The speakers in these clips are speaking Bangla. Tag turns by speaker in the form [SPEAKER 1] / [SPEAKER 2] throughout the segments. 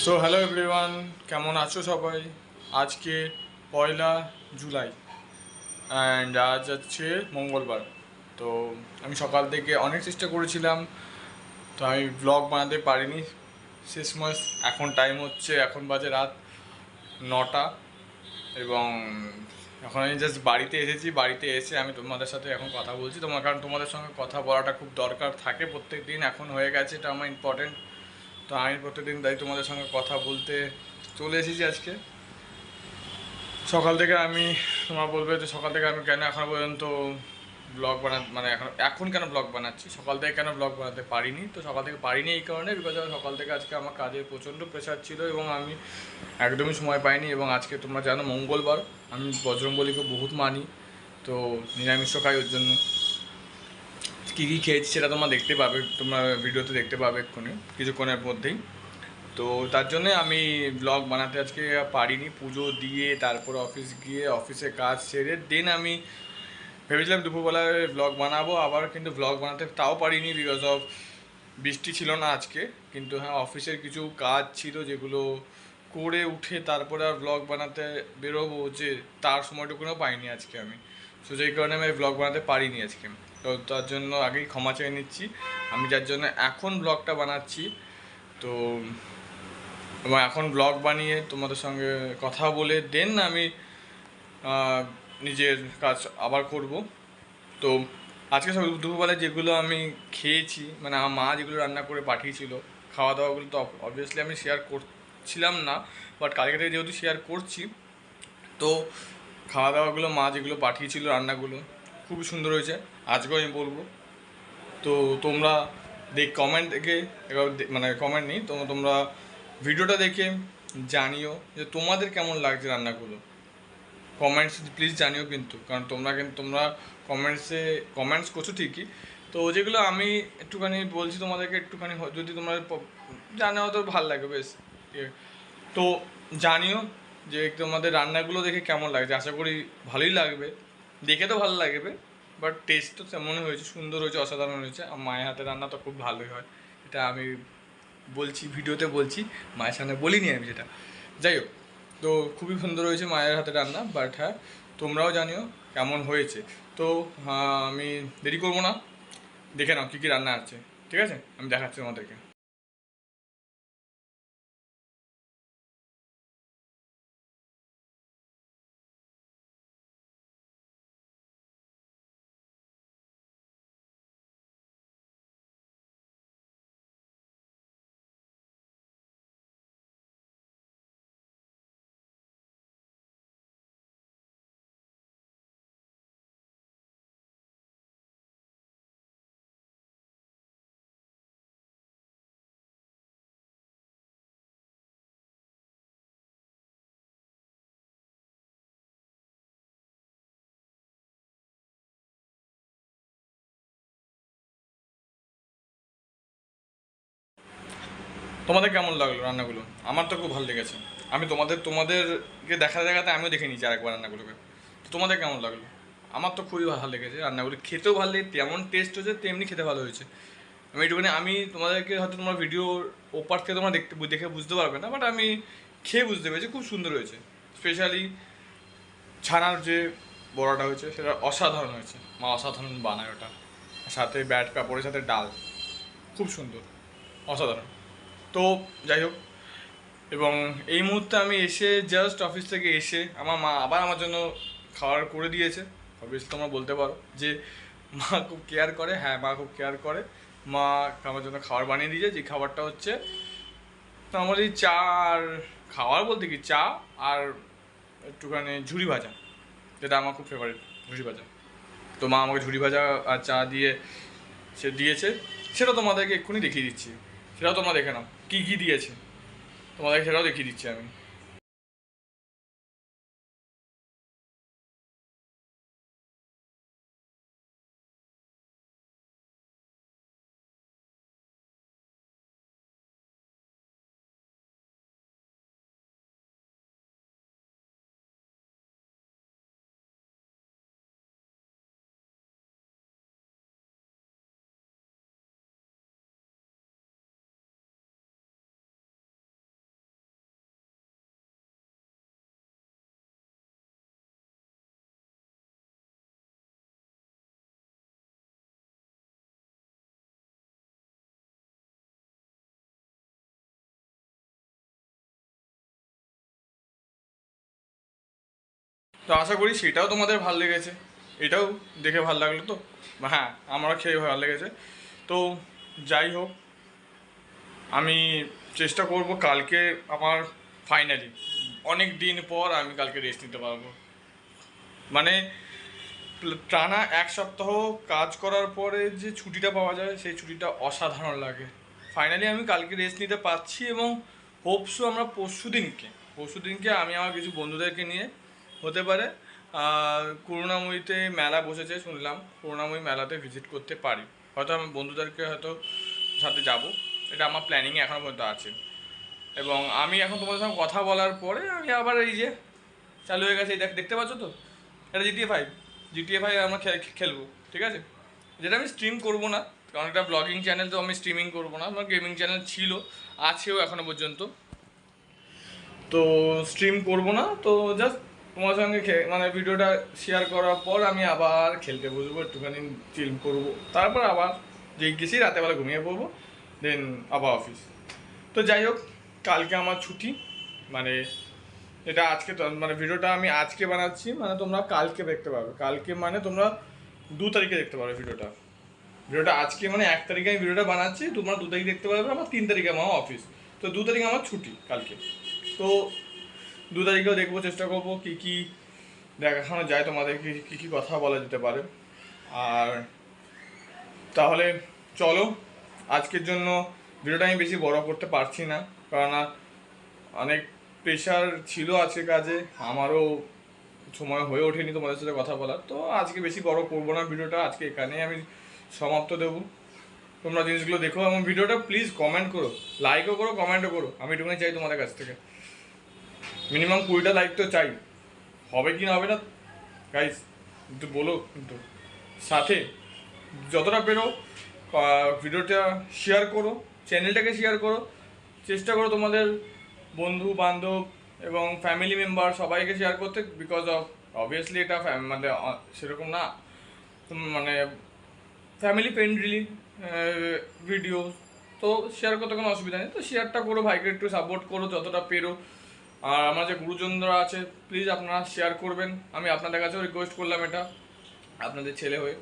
[SPEAKER 1] সো হ্যালো এভরিওয়ান, কেমন আছো সবাই? আজকে 1লা জুলাই অ্যান্ড আজ হচ্ছে মঙ্গলবার। তো আমি সকাল থেকে অনেক চেষ্টা করেছিলাম, তো আমি ব্লগ বানাতে পারিনি শেষমেশ। এখন টাইম হচ্ছে, এখন বাজে রাত 9টা এবং এখন আমি জাস্ট বাড়িতে এসেছি। বাড়িতে এসে আমি তোমাদের সাথে এখন কথা বলছি, কারণ তোমাদের সঙ্গে কথা বলাটা খুব দরকার থাকে প্রত্যেক দিন। এখন হয়ে গেছে, এটা আমার ইম্পর্টেন্ট। তো আমি প্রত্যেকদিন তাই তোমাদের সঙ্গে কথা বলতে চলে এসেছি আজকে। সকাল থেকে আমি, তোমরা বলবে যে সকাল থেকে আমি কেন এখনো পর্যন্ত ব্লগ মানে এখন কেন ব্লগ বানাচ্ছি, সকাল থেকে কেন ব্লগ বানাতে পারিনি। তো সকাল থেকে পারিনি এই কারণে, বিকজ সকাল থেকে আজকে আমার কাজের প্রচণ্ড প্রেশার ছিল এবং আমি একদমই সময় পাইনি। এবং আজকে তোমরা জানো মঙ্গলবার, আমি বজরংবলীকে বহুত মানি, তো নিরামিষ খাই। ওর জন্য কী কী খেয়েছি সেটা তোমরা দেখতে পাবে, তোমরা ভিডিওতে দেখতে পাবে এক্ষুনি কিছুক্ষণের মধ্যেই। তো তার জন্যে আমি ব্লগ বানাতে আজকে পারিনি। পুজো দিয়ে তারপর অফিস গিয়ে অফিসে কাজ সেরে দেন আমি ভেবেছিলাম দুপুরবেলায় ব্লগ বানাবো আবার, কিন্তু ব্লগ বানাতে তাও পারিনি বিকজ অফ বৃষ্টি ছিল না আজকে। কিন্তু হ্যাঁ, অফিসের কিছু কাজ ছিল যেগুলো করে উঠে তারপরে আর ব্লগ বানাতে বেরোবো, যে তার সময়টুকুনও পাইনি আজকে আমি। সো যেই কারণে আমি ব্লগ বানাতে পারিনি আজকে। তো তার জন্য আগেই ক্ষমা চেয়ে নিচ্ছি। আমি যার জন্য এখন ব্লগটা বানাচ্ছি। তো এবং এখন ব্লগ বানিয়ে তোমাদের সঙ্গে কথা বলে দেন আমি নিজের কাজ আবার করব। তো আজকে সব দুপুরবেলায় যেগুলো আমি খেয়েছি, মানে আমার মা যেগুলো রান্না করে পাঠিয়েছিল, খাওয়া দাওয়াগুলো তো অবভিয়াসলি আমি শেয়ার করছিলাম না, বাট কালকে থেকে যেহেতু শেয়ার করছি, তো খাওয়া দাওয়াগুলো মা যেগুলো পাঠিয়েছিল রান্নাগুলো খুবই সুন্দর হয়েছে, আজকেও আমি বলবো। তো তোমরা কমেন্ট দেখে, এবার মানে কমেন্ট নেই, তো তোমরা ভিডিওটা দেখে জানিও যে তোমাদের কেমন লাগছে রান্নাগুলো। কমেন্টস প্লিজ জানিও কিন্তু, কারণ তোমরা কমেন্টস করছো ঠিকই, তো যেগুলো আমি একটুখানি বলছি তোমাদেরকে, একটুখানি যদি তোমরা জানাও তো ভালো লাগবে বেশ। তো জানিও যে তোমাদের রান্নাগুলো দেখে কেমন লাগছে। আশা করি ভালোই লাগবে, দেখে তো ভালো লাগবে, বাট টেস্ট তো তেমনই হয়েছে, সুন্দর হয়েছে, অসাধারণ হয়েছে। আর মায়ের হাতের রান্না তো খুব ভালোই হয়, এটা আমি বলছি, ভিডিওতে বলছি, মায়ের সামনে বলিনি আমি সেটা। যাই হোক, তো খুবই সুন্দর হয়েছে মায়ের হাতে রান্না। বাট হ্যাঁ, তোমরাও জানিও কেমন হয়েছে। তো আমি দেরি করবো না, দেখে নাও কী কী রান্না আছে। ঠিক আছে, আমি দেখাচ্ছি তোমাদেরকে। তোমাদের কেমন লাগলো রান্নাগুলো? আমার তো খুব ভালো লেগেছে। আমি তোমাদেরকে দেখাতে আমিও দেখে নিয়েছি আরেকবার রান্নাগুলোকে। তো তোমাদের কেমন লাগলো? আমার তো খুবই ভালো লেগেছে রান্নাগুলো, খেতেও ভালো লেগেছে, তেমন টেস্ট হয়েছে তেমনি খেতে ভালো হয়েছে। আমি তোমাদেরকে হয়তো তোমার ভিডিওর ওপার থেকে তোমরা দেখে বুঝতে পারবে না, বাট আমি খেয়ে বুঝতে পেরেছি খুব সুন্দর হয়েছে। স্পেশালি ছানার যে বড়াটা হয়েছে সেটা অসাধারণ হয়েছে, মা অসাধারণ বানায় ওটা। সাথে ব্যাট পাঁপড়ের সাথে ডাল, খুব সুন্দর, অসাধারণ। তো যাই হোক, এবং এই মুহূর্তে আমি এসে জাস্ট অফিস থেকে এসে আমার মা আবার আমার জন্য খাবার করে দিয়েছে। অবভিয়াসলি তোমরা বলতে পারো যে মা খুব কেয়ার করে। হ্যাঁ, মা খুব কেয়ার করে। মা আমার জন্য খাবার বানিয়ে দিয়েছে, যে খাবারটা হচ্ছে নর্মালি চা আর, খাবার বলতে কি, চা আর একটুখানি ঝুরি ভাজা, যেটা আমার খুব ফেভারিট, ঝুরি ভাজা। তো মা আমাকে ঝুরি ভাজা আর চা দিয়ে সে দিয়েছে, সেটা তোমাদেরকে এক্ষুনি দেখিয়ে দিচ্ছি। সেটাও তোমরা দেখে নাও কী কী দিয়েছে, তোমাদেরকে সেটাও দেখিয়ে দিচ্ছি আমি। তো আশা করি সেটাও তোমাদের ভালো লেগেছে, এটাও দেখে ভালো লাগলো। তো হ্যাঁ, আমারও খেয়ে ভালো লেগেছে। তো যাই হোক, আমি চেষ্টা করব কালকে আমার ফাইনালি অনেক দিন পর আমি কালকে রেস্ট নিতে পারবো। মানে টানা 1 সপ্তাহ কাজ করার পরে যে ছুটিটা পাওয়া যায় সেই ছুটিটা অসাধারণ লাগে। ফাইনালি আমি কালকে রেস্ট নিতে পারছি এবং হোপসও আমরা পরশু দিনকে আমি আমার কিছু বন্ধুদেরকে নিয়ে হতে পারে করুণাময়ীতে মেলা বসেছে শুনলাম, করুণাময়ী মেলাতে ভিজিট করতে পারি। হয়তো আমি বন্ধুদেরকে হয়তো সাথে যাব, এটা আমার প্ল্যানিংয়ে এখনও পর্যন্ত আছে। এবং আমি এখন তোমাদের সঙ্গে কথা বলার পরে আমি আবার এই যে চালু হয়ে গেছে, দেখতে পাচ্ছ তো, এটা জিটিএ 5 আমরা খেলবো, ঠিক আছে। যেটা আমি স্ট্রিম করবো না, কারণ এটা ব্লগিং চ্যানেল, তো আমি স্ট্রিমিং করবো না। আমার গেমিং চ্যানেল ছিল, আছেও এখনো পর্যন্ত, তো স্ট্রিম করবো না। তো জাস্ট তোমার সঙ্গে মানে ভিডিওটা শেয়ার করার পর আমি আবার খেলতে বসবো, একটুখানি চিল করবো, তারপর আবার যেই গেছি রাতেবেলা ঘুমিয়ে পড়বো, দেন আবার অফিস। তো যাই হোক, কালকে আমার ছুটি, মানে এটা আজকে মানে ভিডিওটা আমি আজকে বানাচ্ছি, মানে তোমরা কালকে দেখতে পাবে। কালকে মানে তোমরা 2 তারিখে দেখতে পারবে ভিডিওটা আজকে মানে 1 তারিখে আমি ভিডিওটা বানাচ্ছি, তোমরা 2 তারিখ দেখতে পারবে। আমার 3 তারিখে আমার অফিস, তো 2 তারিখে আমার ছুটি কালকে। তো 2 তারিখেও দেখবো, চেষ্টা করবো কী কী দেখানো যায় তোমাদের, কী কী কথা বলা যেতে পারে। আর তাহলে চলো, আজকের জন্য ভিডিওটা আমি বেশি বড় করতে পারছি না, কারণ অনেক প্রেশার ছিল আজকে কাজে, আমারও সময় হয়ে ওঠেনি তোমাদের সাথে কথা বলার। তো আজকে বেশি বড় করবো না ভিডিওটা, আজকে এখানেই আমি সমাপ্ত দেবো। তোমরা জিনিসগুলো দেখো এবং ভিডিওটা প্লিজ কমেন্ট করো, লাইকও করো, কমেন্টও করো। আমি এটুকুনি চাই তোমাদের কাছ থেকে, মিনিমাম 20টা লাইক তো চাই। হবে কি না হবে না গাইস কিন্তু বলো, কিন্তু সাথে যতটা পেরো ভিডিওটা শেয়ার করো, চ্যানেলটাকে শেয়ার করো, চেষ্টা করো তোমাদের বন্ধু বান্ধব এবং ফ্যামিলি মেম্বার সবাইকে শেয়ার করতে। বিকজ অফ অবভিয়াসলি এটা মানে সেরকম না, মানে ফ্যামিলি ফ্রেন্ডলি ভিডিও, তো শেয়ার করতে কোনো অসুবিধা নেই। তো শেয়ারটা করো, ভাইকে একটু সাপোর্ট করো যতটা পেরো। আর আমার যে গুরুজনরা আছে প্লিজ আপনারা শেয়ার করবেন, আমি আপনাদের কাছেও রিকোয়েস্ট করলাম এটা, আপনাদের ছেলে হয়ে।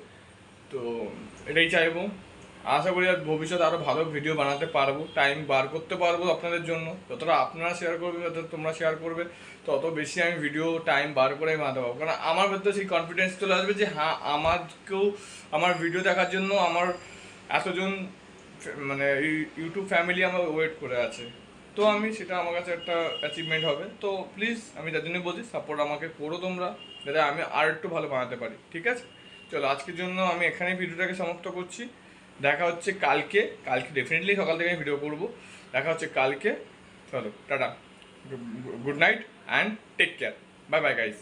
[SPEAKER 1] তো এটাই চাইবো, আশা করি আর ভবিষ্যতে আরও ভালো ভিডিও বানাতে পারবো, টাইম বার করতে পারবো আপনাদের জন্য। যতটা আপনারা শেয়ার করবেন, যত তোমরা শেয়ার করবে, তত বেশি আমি ভিডিও টাইম বার করে বানাতে পারবো। কারণ আমার ভেতরে সেই কনফিডেন্স চলে আসবে যে হ্যাঁ, আমাকেও আমার ভিডিও দেখার জন্য আমার এতজন মানে ইউটিউব ফ্যামিলি আমার ওয়েট করে আছে। তো আমি সেটা আমার কাছে একটা অ্যাচিভমেন্ট হবে। তো প্লিজ আমি তার জন্য বলছি, সাপোর্ট আমাকে করো তোমরা, যাতে আমি আর একটু ভালো বানাতে পারি, ঠিক আছে। চলো, আজকের জন্য আমি এখানেই ভিডিওটাকে সমাপ্ত করছি। দেখা হচ্ছে কালকে ডেফিনেটলি সকাল থেকে আমি ভিডিও করবো। দেখা হচ্ছে কালকে। চলো, tata, good night and take care, bye bye guys.